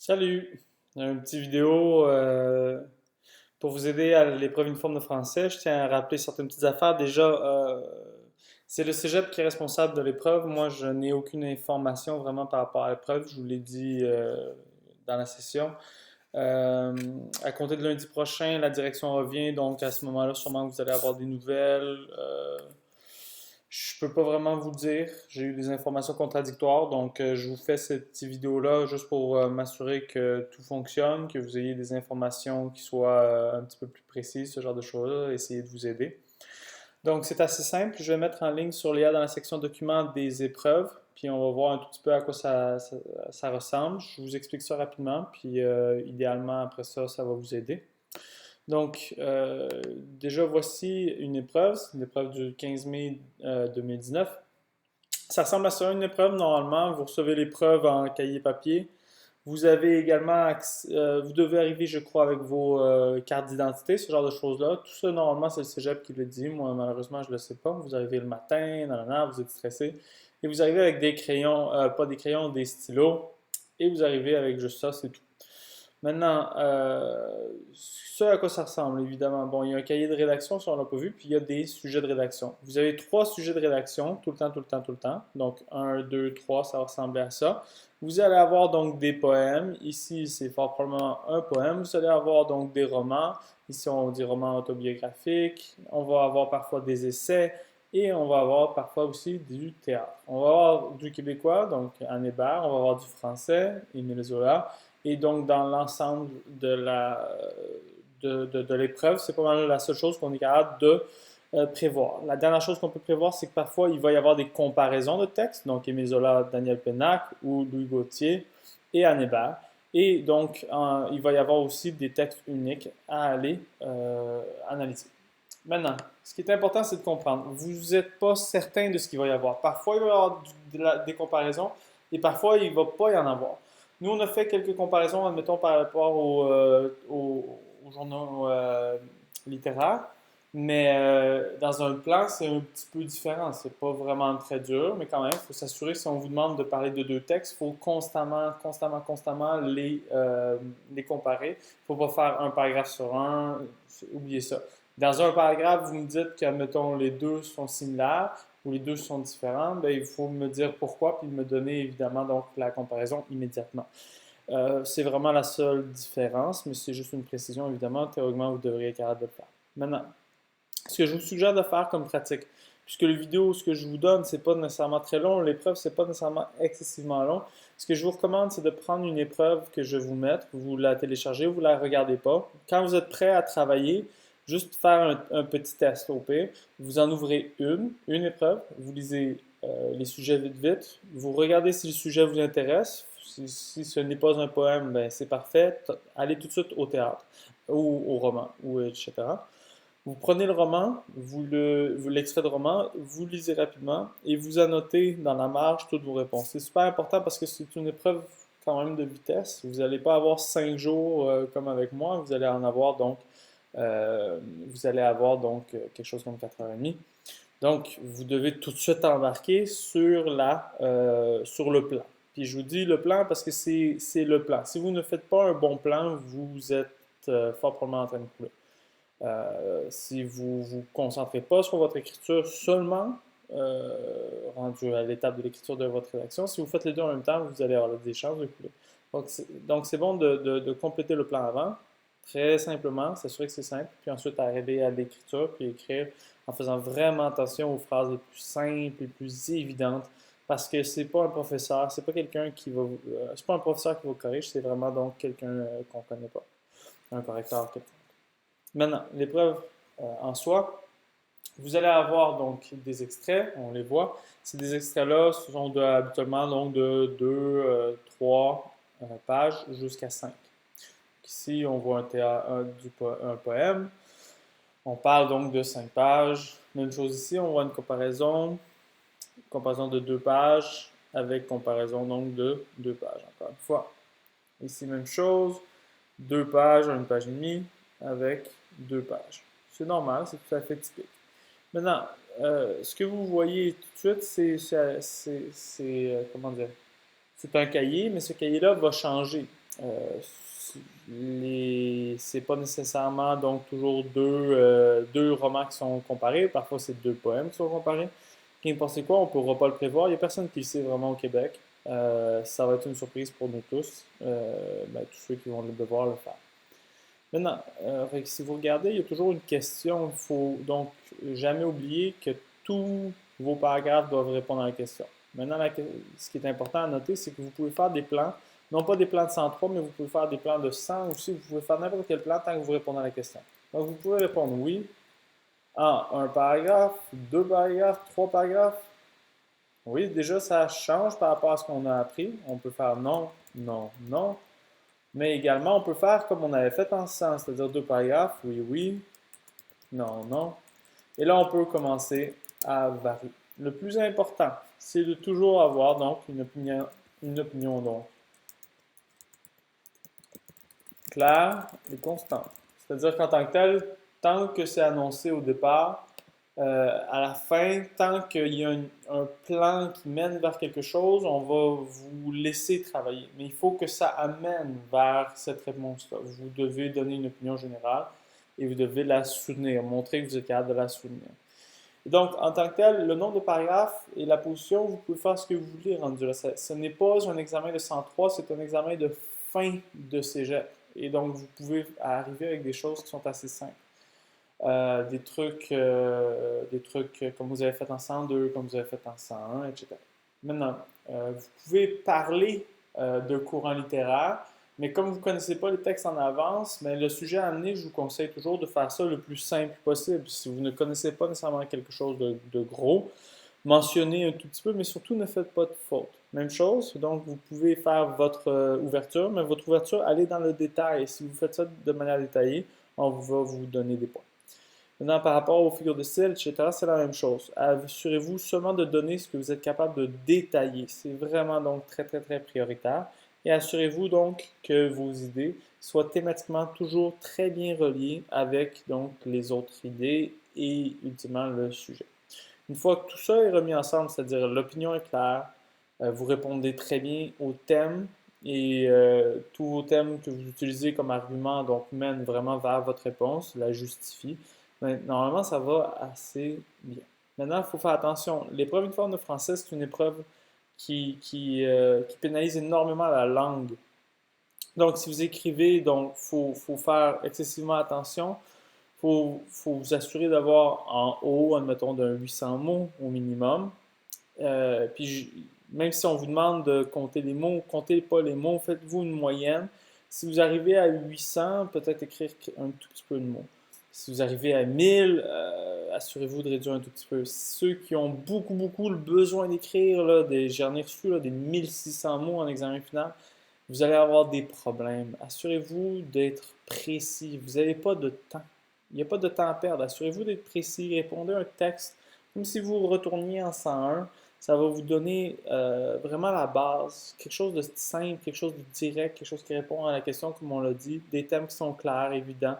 Salut! Une petite vidéo pour vous aider à l'épreuve uniforme de français. Je tiens à rappeler certaines petites affaires. Déjà, c'est le Cégep qui est responsable de l'épreuve. Moi, je n'ai aucune information vraiment par rapport à l'épreuve. Je vous l'ai dit dans la session. Euh, à compter de lundi prochain, la direction revient. Donc, à ce moment-là, sûrement que vous allez avoir des nouvelles. Je peux pas vraiment vous le dire. J'ai eu des informations contradictoires, donc je vous fais cette petite vidéo-là juste pour m'assurer que tout fonctionne, que vous ayez des informations qui soient un petit peu plus précises, ce genre de choses-là, essayer de vous aider. Donc c'est assez simple. Je vais mettre en ligne sur l'IA dans la section documents des épreuves, puis on va voir un tout petit peu à quoi ça ressemble. Je vous explique ça rapidement, puis idéalement après ça, ça va vous aider. Donc, déjà, voici une épreuve, c'est l'épreuve du 15 mai 2019. Ça ressemble à ça, une épreuve normalement. Vous recevez l'épreuve en cahier papier. Vous avez également, vous devez arriver, je crois, avec vos cartes d'identité, ce genre de choses-là. Tout ça, normalement, c'est le cégep qui le dit. Moi, malheureusement, je ne le sais pas. Vous arrivez le matin, nanana, vous êtes stressé. Et vous arrivez avec des crayons, pas des crayons, des stylos. Et vous arrivez avec juste ça, c'est tout. Maintenant, ce à quoi ça ressemble, évidemment. Bon, il y a un cahier de rédaction, si on ne l'a pas vu, puis il y a des sujets de rédaction. Vous avez trois sujets de rédaction, tout le temps, tout le temps, tout le temps. Donc, un, deux, trois, ça va ressembler à ça. Vous allez avoir donc des poèmes. Ici, c'est fort probablement un poème. Vous allez avoir donc des romans. Ici, on dit romans autobiographiques. On va avoir parfois des essais. Et on va avoir parfois aussi du théâtre. On va avoir du québécois, donc Anne Hébert. On va avoir du français, Émile Zola. Et donc, dans l'ensemble de l'épreuve, c'est pas mal la seule chose qu'on est capable de prévoir. La dernière chose qu'on peut prévoir, c'est que parfois, il va y avoir des comparaisons de textes, donc Émile Zola, Daniel Pénac ou Louis Gauthier et Anne Hébert. Et donc, il va y avoir aussi des textes uniques à aller analyser. Maintenant, ce qui est important, c'est de comprendre. Vous n'êtes pas certain de ce qu'il va y avoir. Parfois, il va y avoir des comparaisons et parfois, il ne va pas y en avoir. Nous, on a fait quelques comparaisons, admettons, par rapport aux journaux littéraires, mais dans un plan, c'est un petit peu différent. C'est pas vraiment très dur, mais quand même, il faut s'assurer, si on vous demande de parler de deux textes, il faut constamment les comparer. Il ne faut pas faire un paragraphe sur un, oubliez ça. Dans un paragraphe, vous me dites que, mettons, les deux sont similaires ou les deux sont différents, ben, il faut me dire pourquoi, puis me donner évidemment donc la comparaison immédiatement. C'est vraiment la seule différence, mais c'est juste une précision, évidemment. Théoriquement, vous devriez être capable de le faire. Maintenant, ce que je vous suggère de faire comme pratique, puisque les vidéos, ce que je vous donne, c'est pas nécessairement très long, l'épreuve, c'est pas nécessairement excessivement long. Ce que je vous recommande, c'est de prendre une épreuve que je vais vous mettre, vous la téléchargez, vous la regardez pas. Quand vous êtes prêt à travailler, juste faire un petit test au pire. Vous en ouvrez une épreuve, vous lisez les sujets vite vite, vous regardez si le sujet vous intéresse. Si ce n'est pas un poème, ben c'est parfait. Allez tout de suite au théâtre ou au roman, ou etc. Vous prenez le roman, vous l'extrait de roman, vous lisez rapidement et vous annotez dans la marge toutes vos réponses. C'est super important parce que c'est une épreuve quand même de vitesse. Vous n'allez pas avoir 5 jours comme avec moi, vous allez en avoir donc vous allez avoir donc quelque chose comme 4h30. Donc, vous devez tout de suite embarquer sur le plan. Puis je vous dis le plan parce que c'est le plan. Si vous ne faites pas un bon plan, vous êtes fort probablement en train de couler. Si vous vous concentrez pas sur votre écriture seulement, rendu à l'étape de l'écriture de votre rédaction, si vous faites les deux en même temps, vous allez avoir des chances de couler. Donc c'est bon de compléter le plan avant, très simplement, s'assurer que c'est simple, puis ensuite arriver à l'écriture, puis écrire en faisant vraiment attention aux phrases les plus simples, les plus évidentes, parce que c'est pas un professeur, c'est pas quelqu'un qui va, c'est pas un professeur qui vous corrige, c'est vraiment donc quelqu'un qu'on connaît pas, un correcteur, quelqu'un. Maintenant, l'épreuve en soi, vous allez avoir donc des extraits, on les voit. Ces des extraits-là sont habituellement donc de 2, 3 pages jusqu'à 5. Ici, on voit un poème. On parle donc de 5 pages. Même chose ici, on voit une comparaison de 2 pages avec comparaison donc de 2 pages, encore une fois. Ici, même chose, 2 pages, une page et demie avec 2 pages. C'est normal, c'est tout à fait typique. Maintenant, ce que vous voyez tout de suite, comment dire, c'est un cahier, mais ce cahier-là va changer. C'est pas nécessairement donc toujours deux romans qui sont comparés, parfois c'est deux poèmes qui sont comparés. Qu'importe c'est quoi, on ne pourra pas le prévoir. Il n'y a personne qui le sait vraiment au Québec. Ça va être une surprise pour nous tous, tous ceux qui vont devoir le faire. Maintenant, si vous regardez, il y a toujours une question. Il faut donc jamais oublier que tous vos paragraphes doivent répondre à la question. Maintenant, ce qui est important à noter, c'est que vous pouvez faire des plans, non pas des plans de 103, mais vous pouvez faire des plans de 100 aussi. Vous pouvez faire n'importe quel plan tant que vous répondez à la question. Donc, vous pouvez répondre oui en un paragraphe, deux paragraphes, trois paragraphes. Oui, déjà, ça change par rapport à ce qu'on a appris. On peut faire non, non, non. Mais également, on peut faire comme on avait fait en sens, c'est-à-dire deux paragraphes, oui, oui, non, non. Et là, on peut commencer à varier. Le plus important, c'est de toujours avoir donc une opinion donc claire et constante. C'est-à-dire qu'en tant que tel, tant que c'est annoncé au départ, à la fin, tant qu'il y a un plan qui mène vers quelque chose, on va vous laisser travailler. Mais il faut que ça amène vers cette réponse-là. Vous devez donner une opinion générale et vous devez la soutenir, montrer que vous êtes capable de la soutenir. Et donc, en tant que tel, le nombre de paragraphes et la position, vous pouvez faire ce que vous voulez rendu là. Ce n'est pas un examen de 103, c'est un examen de fin de cégep. Et donc, vous pouvez arriver avec des choses qui sont assez simples. Des trucs comme vous avez fait en 102, comme vous avez fait en 101, etc. Maintenant, vous pouvez parler de courant littéraire, mais comme vous ne connaissez pas les textes en avance, mais le sujet à amener, je vous conseille toujours de faire ça le plus simple possible. Si vous ne connaissez pas nécessairement quelque chose de gros, mentionnez un tout petit peu, mais surtout ne faites pas de faute. Même chose, donc vous pouvez faire votre ouverture, mais votre ouverture, allez dans le détail. Si vous faites ça de manière détaillée, on va vous donner des points. Maintenant, par rapport aux figures de style, etc., c'est la même chose. Assurez-vous seulement de donner ce que vous êtes capable de détailler. C'est vraiment donc très, très, très prioritaire. Et assurez-vous donc que vos idées soient thématiquement toujours très bien reliées avec donc les autres idées et ultimement le sujet. Une fois que tout ça est remis ensemble, c'est-à-dire l'opinion est claire, vous répondez très bien aux thèmes et tous vos thèmes que vous utilisez comme argument donc mènent vraiment vers votre réponse, la justifient. Mais normalement, ça va assez bien. Maintenant, il faut faire attention. L'épreuve uniforme de français, c'est une épreuve qui pénalise énormément la langue. Donc, si vous écrivez, donc, faut faire excessivement attention. Faut vous assurer d'avoir en haut, admettons, d'un 800 mots au minimum. Même si on vous demande de compter les mots, comptez pas les mots, faites-vous une moyenne. Si vous arrivez à 800, peut-être écrire un tout petit peu de mots. Si vous arrivez à 1000, assurez-vous de réduire un tout petit peu. Ceux qui ont beaucoup, beaucoup le besoin d'écrire, j'en ai reçu des 1600 mots en examen final, vous allez avoir des problèmes. Assurez-vous d'être précis. Vous n'avez pas de temps. Il n'y a pas de temps à perdre. Assurez-vous d'être précis. Répondez à un texte comme si vous retourniez en 101. Ça va vous donner vraiment la base, quelque chose de simple, quelque chose de direct, quelque chose qui répond à la question, comme on l'a dit, des thèmes qui sont clairs, évidents,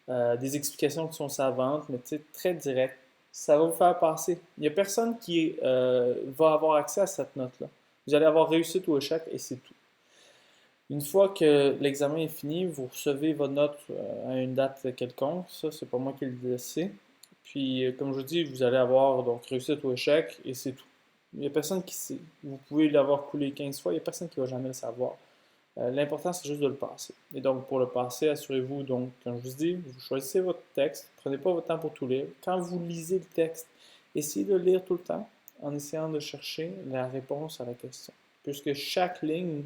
des explications qui sont savantes, mais très directes. Ça va vous faire passer. Il n'y a personne qui va avoir accès à cette note-là. Vous allez avoir réussite ou échec et c'est tout. Une fois que l'examen est fini, vous recevez votre note à une date quelconque. Ça, c'est pas moi qui le sais. Puis, comme je vous dis, vous allez avoir donc réussite ou échec et c'est tout. Il n'y a personne qui sait. Vous pouvez l'avoir coulé 15 fois, il n'y a personne qui va jamais le savoir. L'important, c'est juste de le passer. Et donc, pour le passer, assurez-vous, donc, comme je vous dis, vous choisissez votre texte, prenez pas votre temps pour tout lire. Quand vous lisez le texte, essayez de lire tout le temps en essayant de chercher la réponse à la question. Puisque chaque ligne,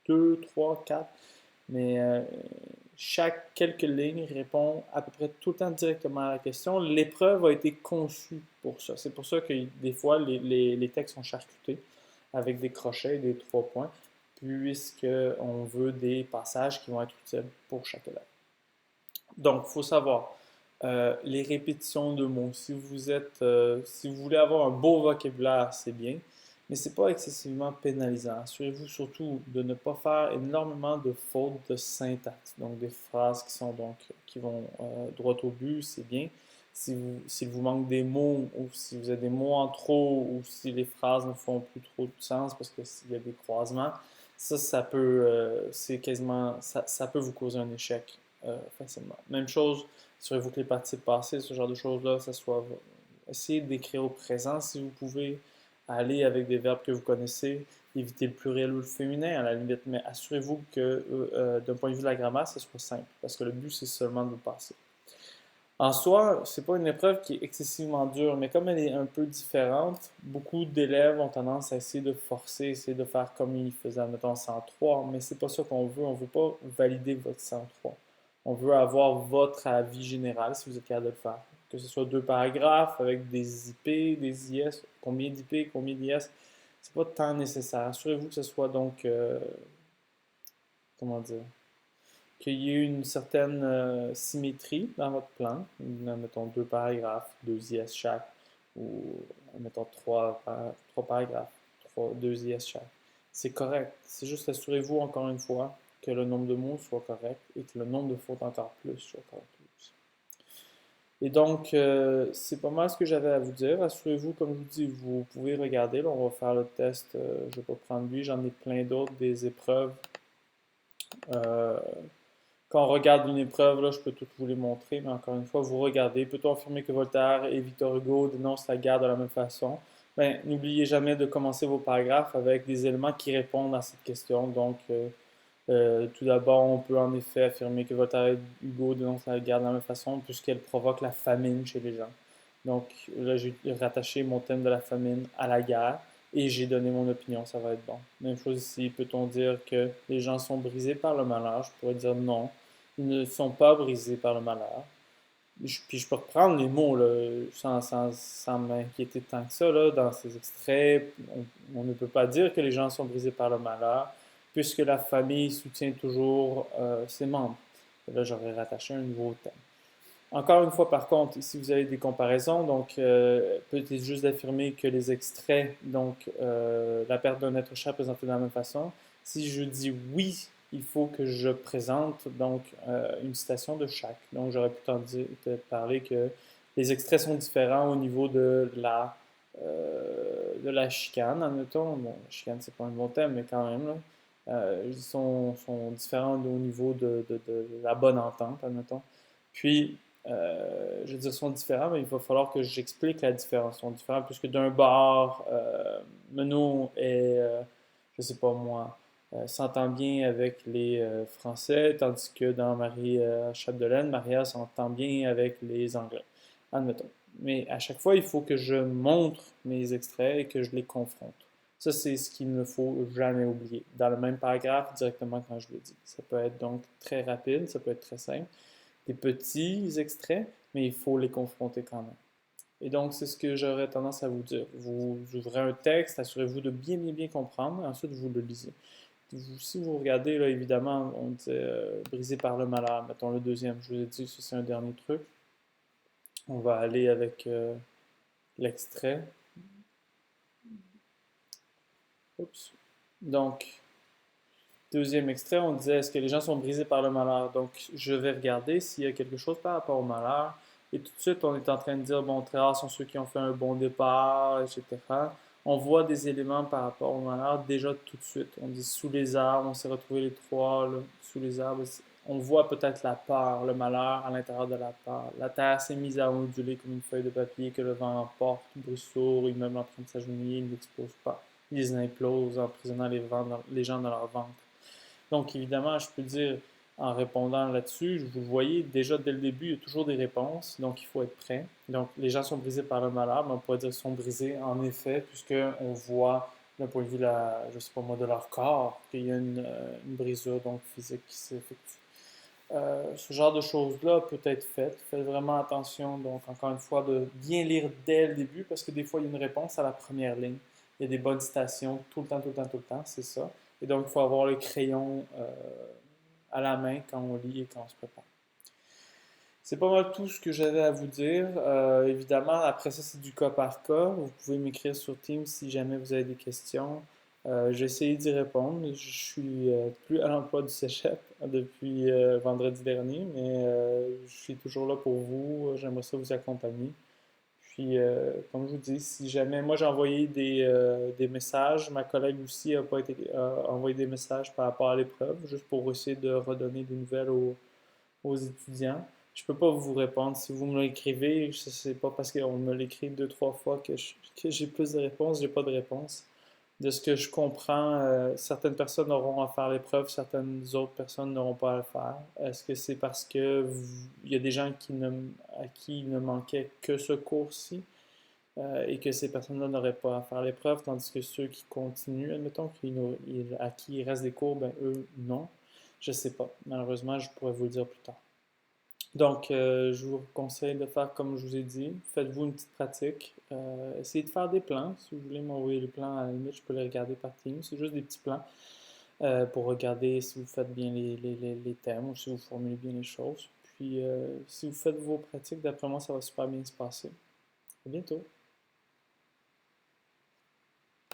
2, 3, 4, mais chaque quelques lignes répond à peu près tout le temps directement à la question. L'épreuve a été conçue pour ça. C'est pour ça que des fois, les textes sont charcutés avec des crochets et des 3 points, puisqu'on veut des passages qui vont être utiles pour chaque élève. Donc, il faut savoir les répétitions de mots. Si vous voulez avoir un beau vocabulaire, c'est bien, mais ce n'est pas excessivement pénalisant. Assurez-vous surtout de ne pas faire énormément de fautes de syntaxe. Donc, des phrases qui vont droit au but, c'est bien. S'il vous manque des mots ou si vous avez des mots en trop ou si les phrases ne font plus trop de sens parce qu'il y a des croisements, c'est quasiment, ça peut vous causer un échec facilement. Même chose, assurez-vous que les participes passés, ce genre de choses-là, ça soit, essayez d'écrire au présent si vous pouvez, aller avec des verbes que vous connaissez, évitez le pluriel ou le féminin à la limite, mais assurez-vous que d'un point de vue de la grammaire, ce soit simple, parce que le but, c'est seulement de le passer. En soi, c'est pas une épreuve qui est excessivement dure, mais comme elle est un peu différente, beaucoup d'élèves ont tendance à essayer de forcer, essayer de faire comme ils faisaient, mettons, 103, mais c'est pas ça qu'on veut. On veut pas valider votre 103. On veut avoir votre avis général si vous êtes capable de le faire. Que ce soit deux paragraphes avec des IP, des IS, combien d'IP, combien d'IS, c'est pas tant nécessaire. Assurez-vous que ce soit donc, comment dire, qu'il y ait une certaine symétrie dans votre plan. Mettons deux paragraphes, deux IS chaque, ou mettons trois paragraphes, deux IS chaque. C'est correct. C'est juste assurez-vous encore une fois que le nombre de mots soit correct et que le nombre de fautes encore plus soit correct. Et donc, c'est pas mal ce que j'avais à vous dire. Assurez-vous, comme je vous dis, vous pouvez regarder. Là, on va faire le test. Je vais pas prendre lui. J'en ai plein d'autres, des épreuves. Euh, Quand on regarde une épreuve, là, je peux toutes vous les montrer, mais encore une fois, vous regardez. Peut-on affirmer que Voltaire et Victor Hugo dénoncent la guerre de la même façon? Ben, n'oubliez jamais de commencer vos paragraphes avec des éléments qui répondent à cette question. Donc, tout d'abord, on peut en effet affirmer que Voltaire et Hugo dénoncent la guerre de la même façon, puisqu'elle provoque la famine chez les gens. Donc, là, j'ai rattaché mon thème de la famine à la guerre et j'ai donné mon opinion, ça va être bon. Même chose ici, peut-on dire que les gens sont brisés par le malheur? Je pourrais dire non, ils ne sont pas brisés par le malheur. Puis je peux reprendre les mots là, sans m'inquiéter tant que ça. Là, dans ces extraits, on ne peut pas dire que les gens sont brisés par le malheur, puisque la famille soutient toujours ses membres. Et là, j'aurais rattaché un nouveau thème. Encore une fois, par contre, si vous avez des comparaisons, donc peut-être juste d'affirmer que les extraits, donc la perte d'un être cher présenté de la même façon. Si je dis oui, il faut que je présente donc une citation de chaque. Donc j'aurais pu te parler que les extraits sont différents au niveau de la chicane, admettons. Bon, la chicane, c'est pas un bon thème, mais quand même, là. Ils sont différents au niveau de la bonne entente, admettons. Puis, je veux dire, sont différents, mais il va falloir que j'explique la différence. Ils sont différents puisque d'un bar, Menot est, je sais pas moi, s'entend bien avec les Français, tandis que dans Marie Chapdelaine, Maria s'entend bien avec les Anglais. Admettons. Mais à chaque fois, il faut que je montre mes extraits et que je les confronte. Ça, c'est ce qu'il ne faut jamais oublier. Dans le même paragraphe, directement quand je le dis. Ça peut être donc très rapide, ça peut être très simple des petits extraits, mais il faut les confronter quand même. Et donc, c'est ce que j'aurais tendance à vous dire. Vous ouvrez un texte, assurez-vous de bien, bien, bien comprendre, et ensuite vous le lisez. Si vous regardez, là, évidemment, on dit brisé par le malheur, mettons le deuxième. Je vous ai dit, ça c'est un dernier truc. On va aller avec l'extrait. Oups. Donc, deuxième extrait, on disait est-ce que les gens sont brisés par le malheur? Donc, je vais regarder s'il y a quelque chose par rapport au malheur. Et tout de suite, on est en train de dire bon, très rares sont ceux qui ont fait un bon départ, etc. On voit des éléments par rapport au malheur déjà tout de suite. On dit sous les arbres, on s'est retrouvé les trois là, sous les arbres. On voit peut-être la peur, le malheur à l'intérieur de la peur. La terre s'est mise à onduler comme une feuille de papier que le vent emporte, bruit sourd, immeuble en train de s'agenouiller, il n'explose pas. Ils implosent, emprisonnant les gens dans leur ventre. Donc, évidemment, je peux dire, en répondant là-dessus, vous le voyez, déjà dès le début, il y a toujours des réponses, donc il faut être prêt. Donc, les gens sont brisés par le malheur, mais on pourrait dire qu'ils sont brisés en effet, puisqu'on voit d'un point de vue, je sais pas moi, de leur corps, qu'il y a une brisure donc physique qui s'effectue. Ce genre de choses-là peut être fait. Faites vraiment attention, donc encore une fois, de bien lire dès le début, parce que des fois, il y a une réponse à la première ligne. Il y a des bonnes citations tout le temps, tout le temps, tout le temps, c'est ça. Et donc, il faut avoir le crayon à la main quand on lit et quand on se prépare. C'est pas mal tout ce que j'avais à vous dire. Évidemment, après ça, c'est du cas par cas. Vous pouvez m'écrire sur Teams si jamais vous avez des questions. J'ai essayé d'y répondre. Je suis plus à l'emploi du Cégep depuis vendredi dernier, mais je suis toujours là pour vous. J'aimerais ça vous accompagner. Puis, comme je vous dis, si jamais moi j'ai envoyé des messages, ma collègue aussi a, pas été, a envoyé des messages par rapport à l'épreuve, juste pour essayer de redonner des nouvelles aux étudiants. Je peux pas vous répondre. Si vous me l'écrivez, c'est pas parce qu'on me l'écrit deux, trois fois que j'ai plus de réponses, j'ai pas de réponse. De ce que je comprends, certaines personnes auront à faire l'épreuve, certaines autres personnes n'auront pas à le faire. Est-ce que c'est parce que il y a des gens à qui il ne manquait que ce cours-ci et que ces personnes-là n'auraient pas à faire l'épreuve, tandis que ceux qui continuent, admettons, à qui il reste des cours, ben eux, non. Je sais pas. Malheureusement, je pourrais vous le dire plus tard. Donc, je vous conseille de faire comme je vous ai dit. Faites-vous une petite pratique. Essayez de faire des plans. Si vous voulez m'envoyer les plans, à la limite, je peux les regarder par Teams. C'est juste des petits plans pour regarder si vous faites bien les thèmes ou si vous formulez bien les choses. Puis, si vous faites vos pratiques, d'après moi, ça va super bien se passer. À bientôt.